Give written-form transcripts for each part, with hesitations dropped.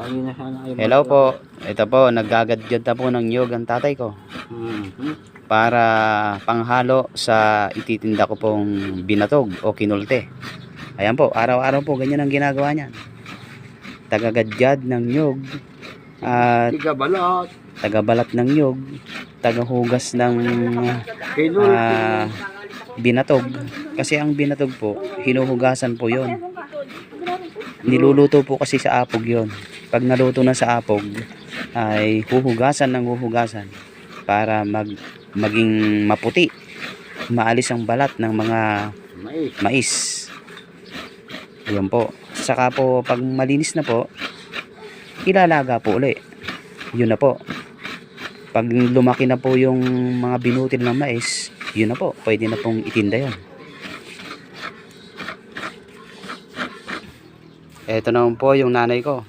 Kanina sana ay Hello po. Ito po, naggagadgad na po ng niyog ang tatay ko. Para panghalo sa ititinda ko pong binatog o kinulte. Ayan po, araw-araw po ganyan ang ginagawa niya. Tagagadgad ng niyog at tagabalat ng niyog, tagahugas ng binatog. Kasi ang binatog po, hinuhugasan po yon. Niluluto po kasi sa apog yon. Pag naluto na sa apog, ay huhugasan ng huhugasan para maging maputi, maalis ang balat ng mga mais. Ayun po. Saka po pag malinis na po, ilalaga po uli. Yun na po. Pag lumaki na po yung mga binutil ng mais, yun na po, pwede na pong itinda yun. Ito naman po yung nanay ko.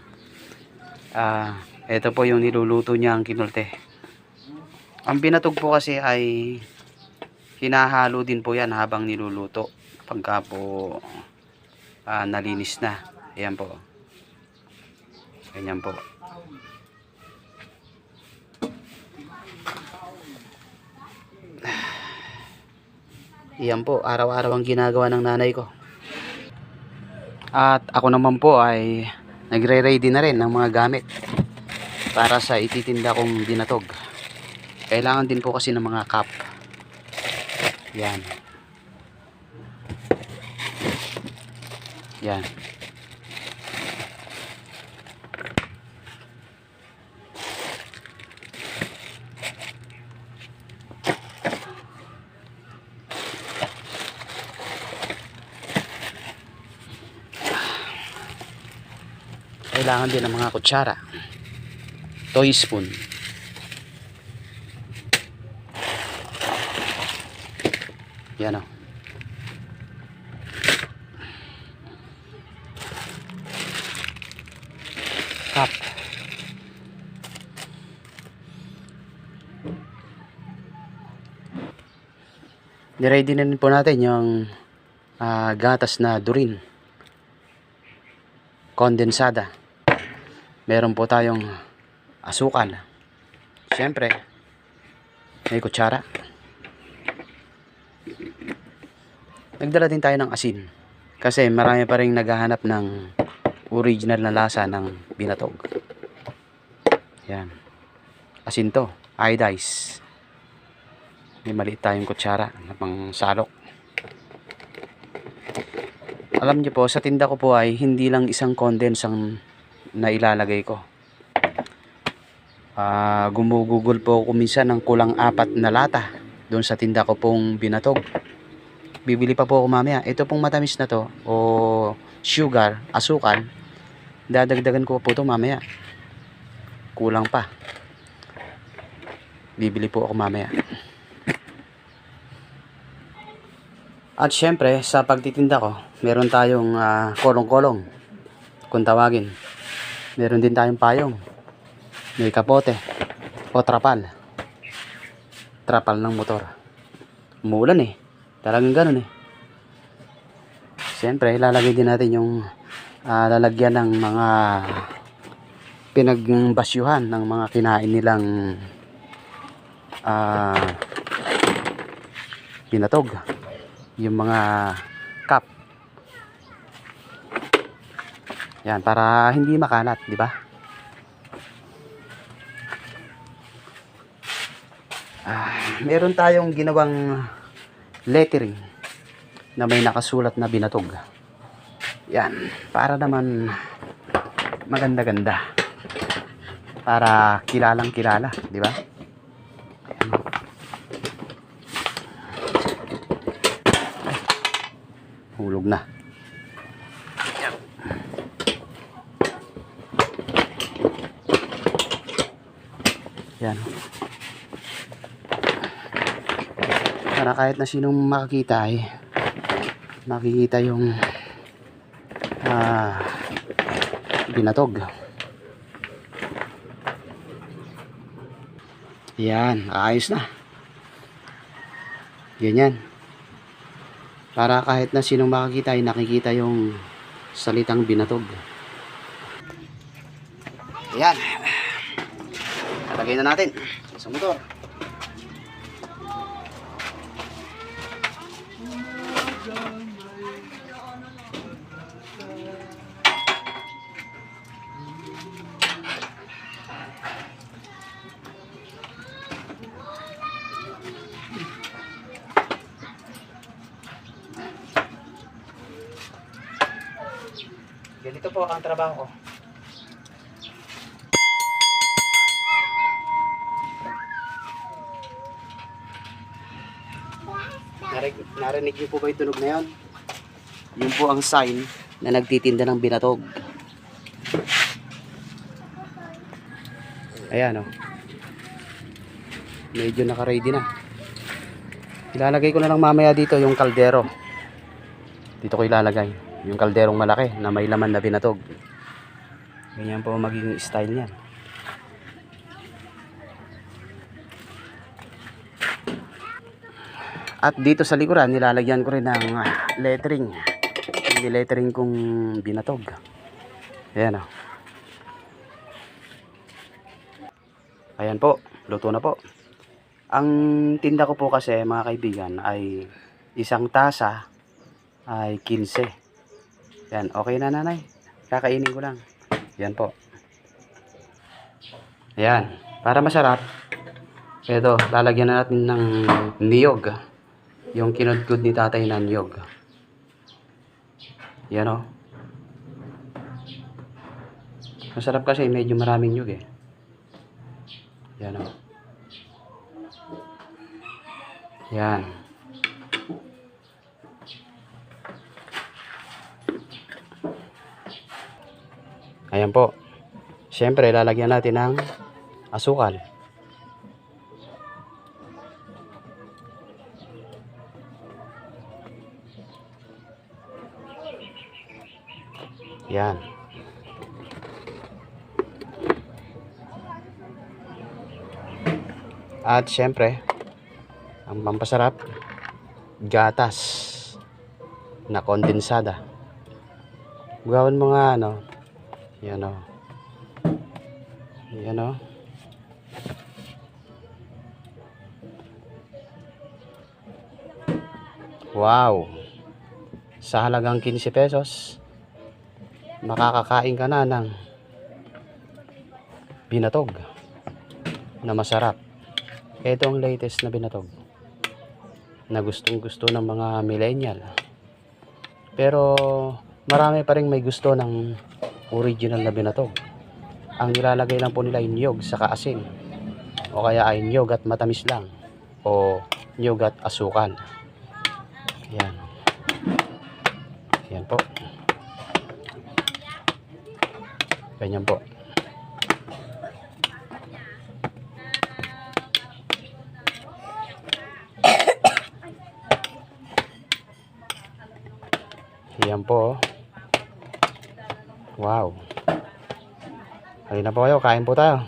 Ito po yung niluluto niya ang kinulte. Ang binatog po kasi ay hinahalo din po yan habang niluluto. Pagka po nalinis na. Ayan po. Ganyan po. Ayan po, araw-araw ang ginagawa ng nanay ko. At ako naman po ay nagre-ready na rin ng mga gamit para sa ititinda kong binatog. Kailangan din po kasi ng mga cup. Yan. Yan. Kailangan din ng mga kutsara, toy spoon, yan o. Cup. Niready na rin po natin yung gatas na durin kondensada. Meron po tayong asukal. Siyempre, may kutsara. Nagdala din tayo ng asin. Kasi marami pa rin naghahanap ng original na lasa ng binatog. Yan. Asin to. Iodize. May maliit tayong kutsara na pang salok. Alam niyo po, sa tinda ko po ay hindi lang isang condense ang na ilalagay ko. Gumugugol po ako minsan ng kulang 4 na lata doon sa tinda ko pong binatog. Bibili pa po ako mamaya. Ito pong matamis na to o sugar, asukal, dadagdagan ko po ito mamaya. Kulang pa. Bibili po ako mamaya. At syempre sa pagtitinda ko, meron tayong kolong-kolong kung tawagin. Meron din tayong payong. May kapote o trapal. Trapal ng motor. Umuulan eh. Talagang ganun eh. Siyempre, ilalagay din natin yung lalagyan ng mga pinagbasyuhan ng mga kinain nilang binatog. Yung mga cup. Yan, para hindi makalat, di ba? Meron tayong ginawang lettering na may nakasulat na binatog. Yan, para naman maganda-ganda. Para kilalang kilala, di ba? Hulog na. Yan. Para kahit na sinong makakita ay makikita yung binatog. Yan, ayos na. Ganyan. Para kahit na sinong makakita ay nakikita yung salitang binatog. Ayan. Lalagay na natin sa motor. Ganito po ang trabaho ko. Narinig niyo po ba yung tunog na yun? Yun po ang sign na nagtitinda ng binatog. Ayan o. Medyo naka-ready na. Ilalagay ko na lang mamaya dito yung kaldero. Dito ko ilalagay. Yung kalderong malaki na may laman na binatog. Ganyan po magiging style niyan. At dito sa likuran, nilalagyan ko rin ng lettering. Yung lettering kong binatog. Ayan o. Ayan po, luto na po. Ang tinda ko po kasi mga kaibigan ay isang tasa ay 15. Yan, okay na nanay. Kakainin ko lang. Yan po. Ayan, para masarap. Ito, lalagyan na natin ng niyog. Yung kinudkod ni tatay na niyog. Yan o. Masarap kasi medyo maraming niyog eh. Yan o. Yan. Ayan po. Siyempre, lalagyan natin ng asukal. Yan. At siyempre, ang pampasarap, gatas na kondensada. Gawin mo nga ano. Yan o. Yan o. Wow. Sa halagang 15 pesos, makakakain ka na ng binatog na masarap. Ito ang latest na binatog na gustong gusto ng mga millennial. Pero marami pa rin may gusto ng original na binatog. Ang nilalagay lang po nila ay niyog saka asin, o kaya ay niyog at matamis lang, o niyog at asukal. Yan. Yan po. Ganyan po. Yan po. Wow. Halina po kayo, kain po tayo.